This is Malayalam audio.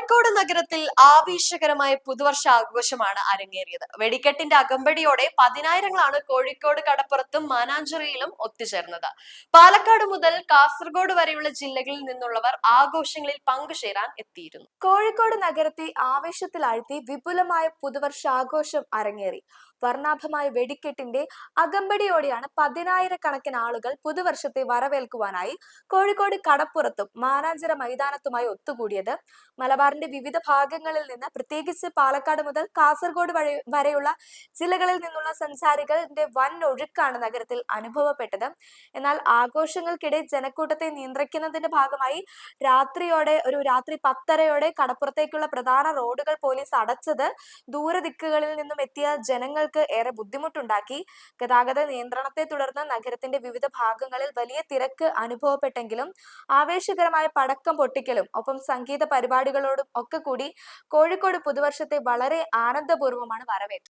കോഴിക്കോട് നഗരത്തിൽ ആവേശകരമായ പുതുവർഷ ആഘോഷമാണ് അരങ്ങേറിയത്. വെടിക്കെട്ടിന്റെ അകമ്പടിയോടെ പതിനായിരങ്ങളാണ് കോഴിക്കോട് കടപ്പുറത്തും മാനാഞ്ചിറയിലും ഒത്തുചേർന്നത്. പാലക്കാട് മുതൽ കാസർഗോഡ് വരെയുള്ള ജില്ലകളിൽ നിന്നുള്ളവർ ആഘോഷങ്ങളിൽ പങ്കുചേരാൻ എത്തിയിരുന്നു. കോഴിക്കോട് നഗരത്തെ ആവേശത്തിലാഴ്ത്തി വിപുലമായ പുതുവർഷാഘോഷം അരങ്ങേറി. വർണ്ണാഭമായ വെടിക്കെട്ടിന്റെ അകമ്പടിയോടെയാണ് പതിനായിരക്കണക്കിന് ആളുകൾ പുതുവർഷത്തെ വരവേൽക്കുവാനായി കോഴിക്കോട് കടപ്പുറത്തും മാനാഞ്ചിറ മൈതാനത്തുമായി ഒത്തുകൂടിയത്. മലബാറിന്റെ വിവിധ ഭാഗങ്ങളിൽ നിന്ന്, പ്രത്യേകിച്ച് പാലക്കാട് മുതൽ കാസർഗോഡ് വരെയുള്ള ജില്ലകളിൽ നിന്നുള്ള സഞ്ചാരികളുടെ വൻ ഒഴുക്കാണ് നഗരത്തിൽ അനുഭവപ്പെട്ടത്. എന്നാൽ ആഘോഷങ്ങൾക്കിടെ ജനക്കൂട്ടത്തെ നിയന്ത്രിക്കുന്നതിന്റെ ഭാഗമായി രാത്രി 10:30 കടപ്പുറത്തേക്കുള്ള പ്രധാന റോഡുകൾ പോലീസ് അടച്ചത് ദൂരദിക്കുകളിൽ നിന്നും എത്തിയ ജനങ്ങൾക്ക് ഏറെ ബുദ്ധിമുട്ടുണ്ടാക്കി. ഗതാഗത നിയന്ത്രണത്തെ തുടർന്ന് നഗരത്തിന്റെ വിവിധ ഭാഗങ്ങളിൽ വലിയ തിരക്ക് അനുഭവപ്പെട്ടെങ്കിലും ആവേശകരമായ പടക്കം പൊട്ടിക്കലും ഒപ്പം സംഗീത പരിപാടികളോടും ഒക്കെ കൂടി കോഴിക്കോട് പുതുവർഷത്തെ വളരെ ആനന്ദപൂർവ്വമാണ് വരവേറ്റത്.